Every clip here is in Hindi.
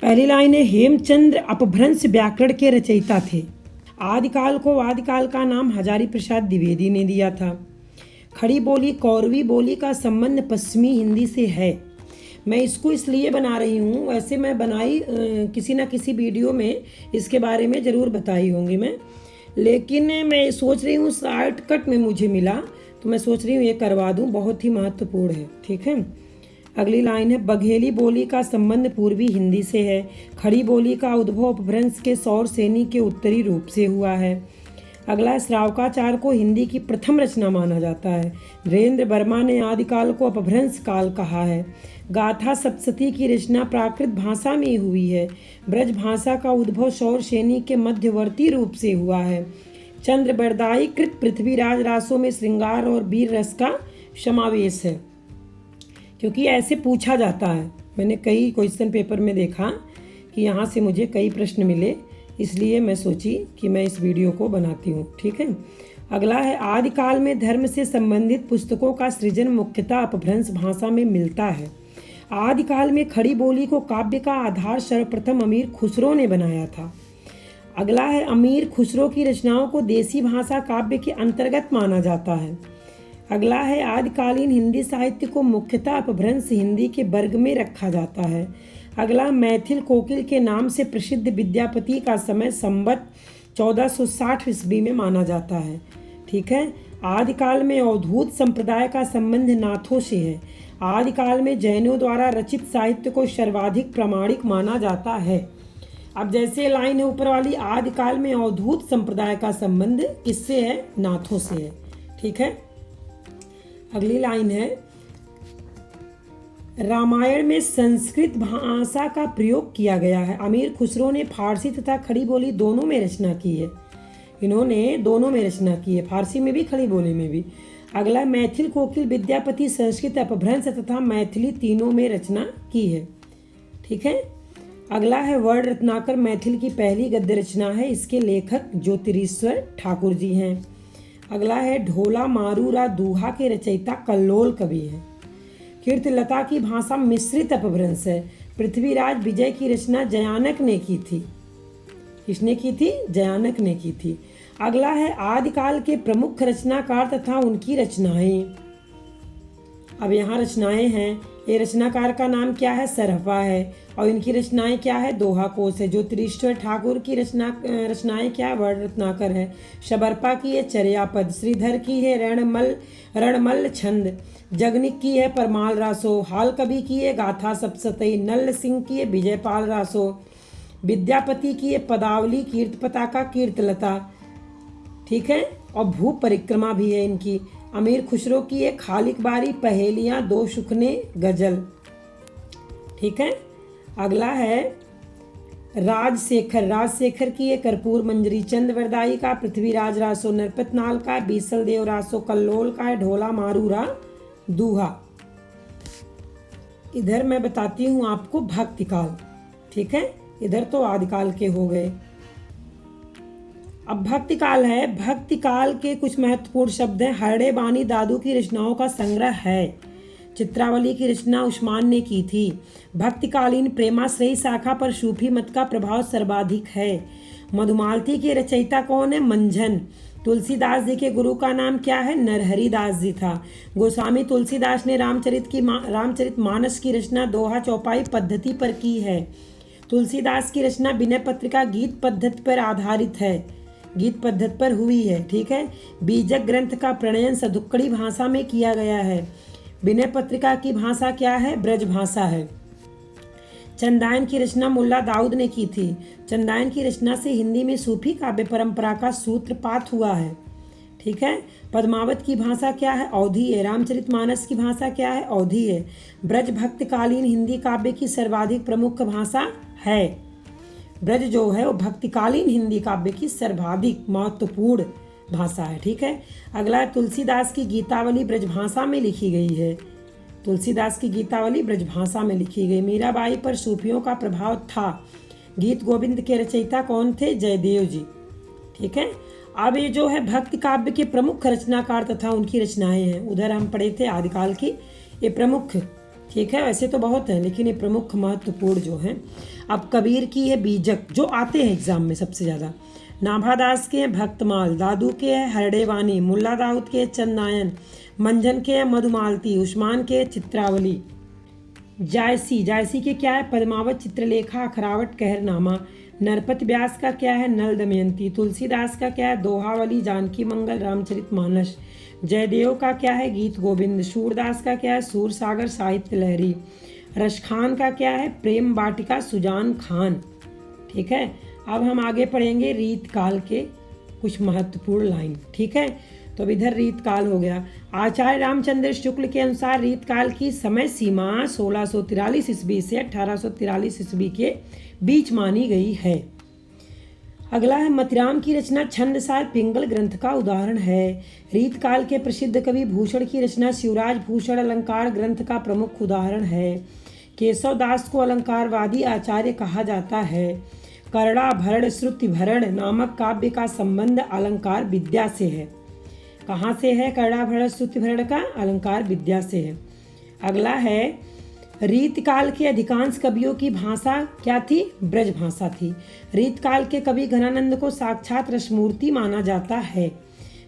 पहली लाइन है, हेमचंद्र अपभ्रंश व्याकरण के रचयिता थे। आदिकाल को आदिकाल का नाम हजारी प्रसाद द्विवेदी ने दिया था। खड़ी बोली कौरवी बोली का संबंध पश्चिमी हिंदी से है। मैं इसको इसलिए बना रही हूँ, वैसे मैं बनाई किसी न किसी वीडियो में इसके बारे में ज़रूर बताई होंगी मैं, लेकिन मैं सोच रही हूँ शॉर्टकट में मुझे मिला तो मैं सोच रही हूँ ये करवा दूँ, बहुत ही महत्वपूर्ण है। ठीक है, अगली लाइन है, बघेली बोली का संबंध पूर्वी हिंदी से है। खड़ी बोली का उद्भव अपभ्रंश के सौर सेनी के उत्तरी रूप से हुआ है। अगला, श्रावकाचार्य को हिंदी की प्रथम रचना माना जाता है। वीरेंद्र वर्मा ने आदिकाल को अपभ्रंश काल कहा है। गाथा सप्तशती की रचना प्राकृत भाषा में हुई है। ब्रज भाषा का उद्भव सौर सेनी के मध्यवर्ती रूप से हुआ है। चंद्र बरदाई कृत पृथ्वीराज रासों में श्रृंगार और वीर रस का समावेश है। क्योंकि ऐसे पूछा जाता है, मैंने कई क्वेश्चन पेपर में देखा कि यहाँ से मुझे कई प्रश्न मिले, इसलिए मैं सोची कि मैं इस वीडियो को बनाती हूँ। ठीक है, अगला है, आदिकाल में धर्म से संबंधित पुस्तकों का सृजन मुख्यतः अपभ्रंश भाषा में मिलता है। आदिकाल में खड़ी बोली को काव्य का आधार सर्वप्रथम अमीर खुसरो ने बनाया था। अगला है, अमीर खुसरो की रचनाओं को देसी भाषा काव्य के अंतर्गत माना जाता है। अगला है, आदिकालीन हिंदी साहित्य को मुख्यतः अपभ्रंश हिंदी के वर्ग में रखा जाता है। अगला, मैथिल कोकिल के नाम से प्रसिद्ध विद्यापति का समय संवत 1460 ईस्वी में माना जाता है। ठीक है, आदिकाल में अवधूत संप्रदाय का संबंध नाथों से है। आदिकाल में जैनों द्वारा रचित साहित्य को सर्वाधिक प्रामाणिक माना जाता है। अब जैसे लाइन है ऊपर वाली, आदिकाल में अवधूत संप्रदाय का संबंध किससे है? नाथों से है। ठीक है, अगली लाइन है, रामायण में संस्कृत भाषा का प्रयोग किया गया है। अमीर खुसरो ने फारसी तथा खड़ी बोली दोनों में रचना की है। इन्होंने दोनों में रचना की है, फारसी में भी खड़ी बोली में भी। अगला, मैथिल कोकिल विद्यापति संस्कृत अपभ्रंश तथा मैथिली तीनों में रचना की है। ठीक है, अगला है, वर्ण रत्नाकर मैथिल की पहली गद्य रचना है। इसके लेखक ज्योतिरीश्वर ठाकुर जी हैं। अगला है, ढोला मारूरा दूहा के रचयिता कल्लोल कवि हैं। कीर्तिलता की भाषा मिश्रित अपभ्रंश है। पृथ्वीराज विजय की रचना जयानक ने की थी। किसने की थी? जयानक ने की थी। अगला है, आदिकाल के प्रमुख रचनाकार तथा उनकी रचनाएं। अब यहाँ रचनाएं हैं, ये रचनाकार का नाम क्या है? सरहपा है। और इनकी रचनाएं क्या है? दोहा कोश है। ज्योतिरीश्वर ठाकुर की रचनाएं क्या है? वर्ण रत्नाकर है। शबरपा की है चर्यापद। श्रीधर की है रणमल छंद। जगनिक की है परमाल रासो। हाल कवि की है गाथा सप्तशती। नल्ल सिंह की है विजयपाल रासो। विद्यापति की है पदावली। कीर्तपताका कीर्तलता। ठीक है, और भू परिक्रमा भी है इनकी। अमीर खुसरो की है खालिक बारी, पहेलियाँ, दो सुखने, गजल। ठीक है, अगला है, राजशेखर की है कर्पूर मंजरी। चंद्र वरदाई का पृथ्वीराज रासो। नरपतनाल का बीसल देव रासो। कल्लोल का है ढोला मारूरा दूहा। इधर मैं बताती हूँ आपको भक्तिकाल। ठीक है, इधर तो आदिकाल के हो गए। अब भक्तिकाल है। भक्तिकाल के कुछ महत्वपूर्ण शब्द हैं। हरड़े बानी दादू की रचनाओं का संग्रह है। चित्रावली की रचना उस्मान ने की थी। भक्तिकालीन प्रेमाश्रयी शाखा पर सूफी मत का प्रभाव सर्वाधिक है। मधुमालती के रचयिता कौन है? मंझन। तुलसीदास जी के गुरु का नाम क्या है? नरहरि दास जी था। गोस्वामी तुलसीदास ने रामचरित मानस की रचना दोहा चौपाई पद्धति पर की है। तुलसीदास की रचना विनय पत्रिका गीत पद्धति पर आधारित है, गीत पद्धति पर हुई है। ठीक है, बीजक ग्रंथ का प्रणयन सदुक्कड़ी भाषा में किया गया है। विनय पत्रिका की भाषा क्या है? ब्रज भाषा है। चंदायन की रचना मुल्ला दाऊद ने की थी। चंदायन की रचना से हिंदी में सूफी काव्य परंपरा का सूत्रपात हुआ है। ठीक है, पद्मावत की भाषा क्या है? अवधी है। रामचरितमानस की भाषा क्या है? अवधी है। ब्रज भक्तकालीन हिंदी काव्य की सर्वाधिक प्रमुख भाषा है। ब्रज जो है वो भक्तिकालीन हिंदी काव्य की सर्वाधिक महत्वपूर्ण भाषा है। ठीक है, अगला, तुलसीदास की गीतावली ब्रजभाषा में लिखी गई है। तुलसीदास की गीतावली ब्रजभाषा में लिखी गई। मीराबाई पर सूफियों का प्रभाव था। गीत गोविंद के रचयिता कौन थे? जयदेव जी। ठीक है, अब ये जो है भक्ति काव्य के प्रमुख रचनाकार तथा उनकी रचनाएं हैं। उधर हम पढ़े थे आदिकाल की, ये प्रमुख ठीक है, वैसे तो बहुत हैं लेकिन ये प्रमुख महत्वपूर्ण जो हैं। अब कबीर की है बीजक, जो आते हैं एग्जाम में सबसे ज़्यादा। नाभादास के हैं भक्तमाल, दादू के है हरडेवानी, मुल्ला दाऊद के चंदायन, मंझन के है मधुमालती, उस्मान के चित्रावली। जायसी के क्या है पद्मावत, चित्रलेखा, अखरावट, कहरनामा। नरपति व्यास का क्या है नल दमयंती। तुलसीदास का क्या है दोहावली, जानकी मंगल, रामचरितमानस। जयदेव का क्या है गीत गोविंद। सूरदास का क्या है सूरसागर साहित्य लहरी। रसखान का क्या है प्रेम वाटिका, सुजान खान। ठीक है, अब हम आगे पढ़ेंगे रीत काल के कुछ महत्वपूर्ण लाइन। ठीक है, तो अब इधर रीत काल हो गया। आचार्य रामचंद्र शुक्ल के अनुसार रीत काल की समय सीमा 1643 ईस्वी से 1843 ईस्वी के बीच मानी गई है। अगला है मतिराम की रचना छंदसार पिंगल ग्रंथ का उदाहरण है। रीत काल के प्रसिद्ध कवि भूषण की रचना शिवराज भूषण अलंकार ग्रंथ का प्रमुख उदाहरण है। केशव दास को अलंकारवादी आचार्य कहा जाता है। करड़ा भरण श्रुति भरण नामक काव्य का संबंध अलंकार विद्या से है। कहाँ से है करड़ा भरण श्रुति भरण का? अलंकार विद्या से है। अगला है रीत काल के अधिकांश कवियों की भाषा क्या थी? ब्रज भाषा थी। रीत काल के कवि घनानंद को साक्षात रसमूर्ति माना जाता है।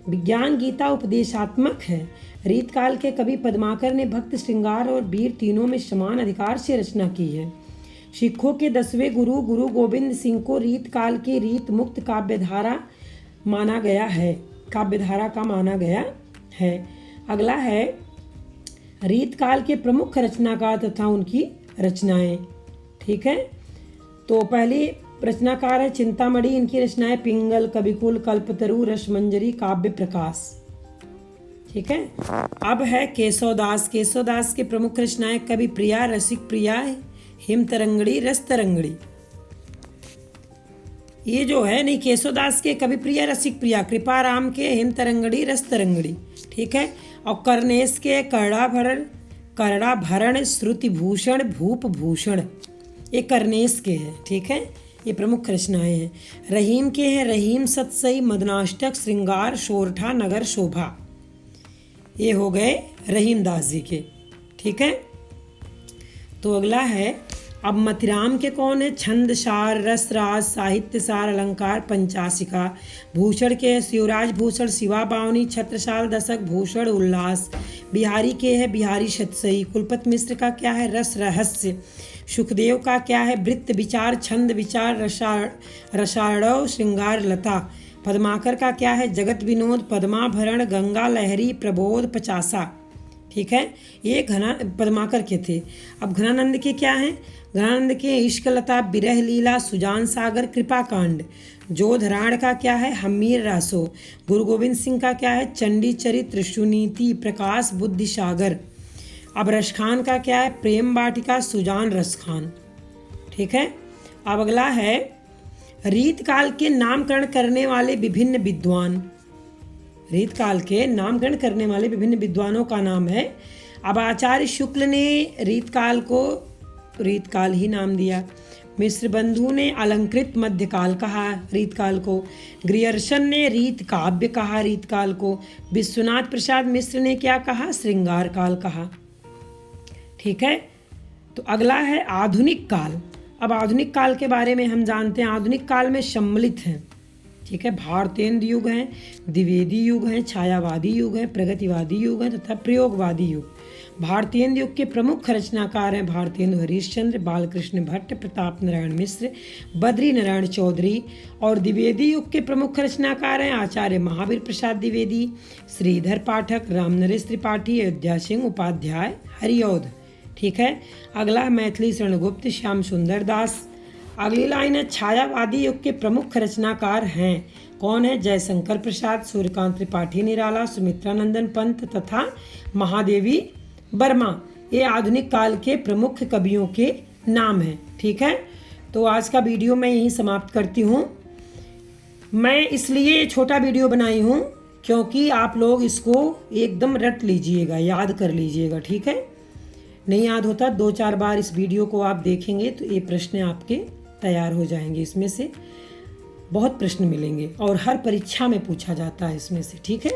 विज्ञान गीता उपदेशात्मक है। रीत काल के कवि पद्माकर ने भक्त श्रृंगार और वीर तीनों में समान अधिकार से रचना की है। सिखों के 10वें गुरु गुरु गोविंद सिंह को रीत काल की रीत मुक्त काव्यधारा माना गया है, काव्यधारा का माना गया है। अगला है रीत काल के प्रमुख रचनाकार तथा उनकी रचनाएं। ठीक है, तो पहली रचनाकार है चिंतामणि, इनकी रचनाएं पिंगल, कविकुल, कल्पतरु, रसमंजरी, काव्य प्रकाश। ठीक है, अब है केशवदास। केशवदास के प्रमुख रचनाएं कवि प्रिया, रसिक प्रिया, हिम तरंगड़ी, रस तरंगड़ी। ये जो है नहीं केशवदास के कवि प्रिया, रसिक प्रिया, कृपाराम के हिम तरंगड़ी, रस तरंगड़ी। ठीक है, और कर्णेश के करड़ा भरण श्रुति भूषण, भूप भूषण, ये कर्णेश के हैं। ठीक है, ये प्रमुख रचनाएं हैं। रहीम के हैं रहीम सतसई, मदनाष्टक, श्रृंगार, शोरठा, नगर शोभा। ये हो गए रहीम दास जी के। ठीक है, तो अगला है अब मतिराम के कौन है? छंदसार, रसराज, साहित्यसार, अलंकार, पंचाशिका। भूषण के शिवराज भूषण, शिवा बावनी, छत्रसाल, दशक भूषण, उल्लास। बिहारी के है बिहारी शतसई। कुलपति मिश्र का क्या है? रस रहस्य। सुखदेव का क्या है? वृत्त विचार, छंद विचार, रसाड़व, श्रृंगार लता। पद्माकर का क्या है? जगत विनोद, पद्माभरण, गंगा लहरी, प्रबोध, पचासा। ठीक है, ये पद्माकर के थे। अब घनानंद के क्या हैं? घनानंद के इश्कलता, बिरह लीला, सुजान सागर, कृपा कांड। जोधराण का क्या है? हमीर रासो। गुरु गोविंद सिंह का क्या है? चंडी चरित्र, सुनीति, प्रकाश, बुद्धि सागर। अब रसखान का क्या है? प्रेम वाटिका, सुजान रसखान। ठीक है, अब अगला है रीत काल के नामकरण करने वाले विभिन्न विद्वान। रीत काल के नामकरण करने वाले विभिन्न विद्वानों का नाम है। अब आचार्य शुक्ल ने रीत काल को रीत काल ही नाम दिया। मिश्र बंधु ने अलंकृत मध्यकाल कहा रीत काल को। ग्रियर्सन ने रीत काव्य कहा रीत काल को। विश्वनाथ प्रसाद मिश्र ने क्या कहा? श्रृंगार काल कहा। ठीक है, तो अगला है आधुनिक काल। अब आधुनिक काल के बारे में हम जानते हैं। आधुनिक काल में सम्मिलित हैं। ठीक है, भारतेंद्र युग है, द्विवेदी युग है, छायावादी युग है, प्रगतिवादी युग है तथा प्रयोगवादी युग। भारतेंद्र युग के प्रमुख रचनाकार हैं भारतेंदु हरिश्चंद्र, बालकृष्ण भट्ट, प्रताप नारायण मिश्र, बद्री नारायण चौधरी। और द्विवेदी युग के प्रमुख रचनाकार हैं आचार्य महावीर प्रसाद द्विवेदी, श्रीधर पाठक, रामनरेश त्रिपाठी, अयोध्या सिंह उपाध्याय, हरिऔध। ठीक है, अगला है मैथिली शरणगुप्त, श्याम सुंदर दास। अगली लाइन है छायावादी युग के प्रमुख रचनाकार हैं। कौन है? जयशंकर प्रसाद, सूर्यकांत त्रिपाठी निराला, सुमित्रानंदन पंत तथा महादेवी वर्मा। ये आधुनिक काल के प्रमुख कवियों के नाम हैं। ठीक है, तो आज का वीडियो मैं यहीं समाप्त करती हूँ। मैं इसलिए छोटा वीडियो बनाई हूँ क्योंकि आप लोग इसको एकदम रट लीजिएगा, याद कर लीजिएगा। ठीक है, नहीं याद होता 2-4 बार इस वीडियो को आप देखेंगे तो ये प्रश्न आपके तैयार हो जाएंगे। इसमें से बहुत प्रश्न मिलेंगे और हर परीक्षा में पूछा जाता है इसमें से। ठीक है,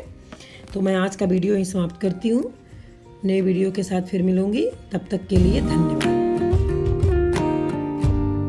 तो मैं आज का वीडियो यहीं समाप्त करती हूँ। नए वीडियो के साथ फिर मिलूंगी। तब तक के लिए धन्यवाद।